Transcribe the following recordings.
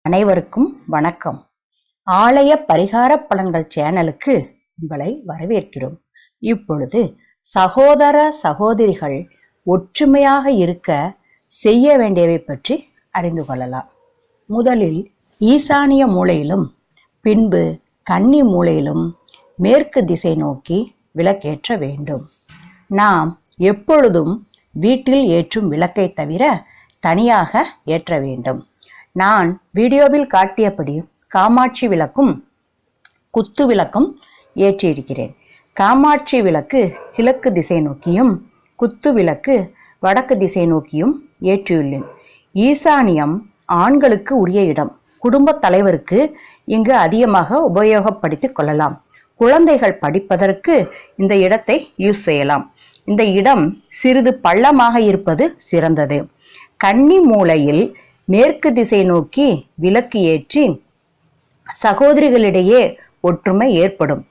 அனைவருக்கும் வணக்கம். ஆலய பரிகார பலன்கள் சேனலுக்கு உங்களை வரவேற்கிறோம். இப்பொழுது சகோதர சகோதரிகள் ஒற்றுமையாக இருக்க செய்ய வேண்டியவை பற்றி அறிந்து கொள்ளலாம். முதலில் ஈசானிய மூலையிலும் பின்பு கன்னி மூலையிலும் மேற்கு திசை நோக்கி விளக்கேற்ற வேண்டும். நாம் எப்பொழுதும் வீட்டில் ஏற்றும் விளக்கை தவிர தனியாக ஏற்ற வேண்டும். நான் வீடியோவில் காட்டியபடி காமாட்சி விளக்கும் குத்து விளக்கும் ஏற்றியிருக்கிறேன். காமாட்சி விளக்கு கிழக்கு திசை நோக்கியும் குத்து விளக்கு வடக்கு திசை நோக்கியும் ஏற்றியுள்ளேன். ஈசானியம் ஆண்களுக்கு உரிய இடம். குடும்ப தலைவருக்கு இங்கு அதிகமாக உபயோகப்படுத்திக் கொள்ளலாம். குழந்தைகள் படிப்பதற்கு இந்த இடத்தை யூஸ் செய்யலாம். இந்த இடம் சிறிது பள்ளமாக இருப்பது சிறந்தது. கன்னி மூலையில் மேற்கு திசை நோக்கி விளக்கு ஏற்றி சகோதரிகளிடையே ஒற்றுமை ஏற்படும்.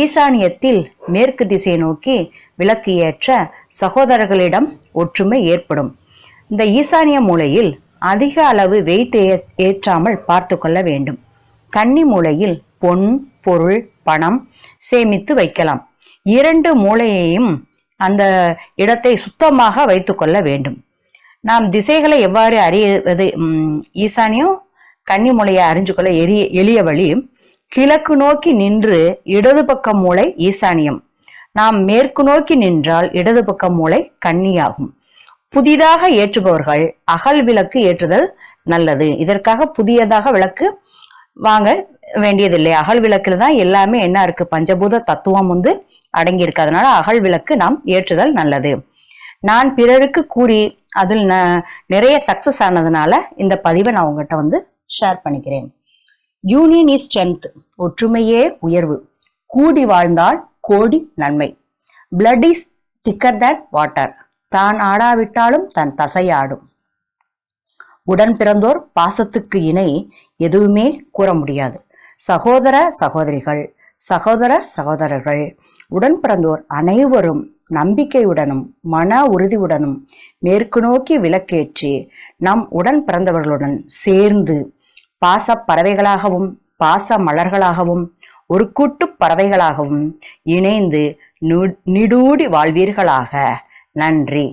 ஈசானியத்தில் மேற்கு திசை நோக்கி விளக்கு ஏற்ற சகோதரர்களிடம் ஒற்றுமை ஏற்படும். இந்த ஈசானிய மூலையில் அதிக அளவு வெயிட் ஏற்றாமல் பார்த்து கொள்ள வேண்டும். கன்னி மூலையில் பொன் பொருள் பணம் சேமித்து வைக்கலாம். இரண்டு மூலையையும் அந்த இடத்தை சுத்தமாக வைத்து கொள்ள வேண்டும். நாம் திசைகளை எவ்வாறு அறிவது? ஈசானியம் கன்னி மூலையை அறிஞ்சு கொள்ள எளிய வழி, கிழக்கு நோக்கி நின்று இடது பக்கம் மூலை ஈசானியம். நாம் மேற்கு நோக்கி நின்றால் இடது பக்கம் மூலை கன்னியாகும். புதிதாக ஏற்றுபவர்கள் அகல் விளக்கு ஏற்றுதல் நல்லது. இதற்காக புதியதாக விளக்கு வாங்க வேண்டியதில்லை. அகல் விளக்குல தான் எல்லாமே என்ன இருக்கு, பஞ்சபூத தத்துவம் அடங்கி இருக்கு. அதனால அகல் விளக்கு நாம் ஏற்றுதல் நல்லது. நான் பிறருக்கு கூறி அதில் நிறைய சக்சஸ் ஆனதுனால இந்த பதிவை நான் உங்ககிட்ட ஷேர் பண்ணிக்கிறேன். Union is strength. ஒற்றுமையே உயர்வு. கூடி வாழ்ந்தால் கோடி நன்மை. பிளட் இஸ் திக்கர் தேன் வாட்டர். தான் ஆடாவிட்டாலும் தன் தசையாடும். உடன் பிறந்தோர் பாசத்துக்கு இணை எதுவுமே கூற முடியாது. சகோதர சகோதரிகள் சகோதர சகோதரர்கள் உடன் பிறந்தோர் அனைவரும் நம்பிக்கையுடனும் மன உறுதியுடனும் மேற்கு நோக்கி விளக்கேற்றி நம் உடன் பிறந்தவர்களுடன் சேர்ந்து பாச பறவைகளாகவும் பாச மலர்களாகவும் ஒரு கூட்டு பறவைகளாகவும் இணைந்து நிடூடி வாழ்வீர்களாக. நன்றி.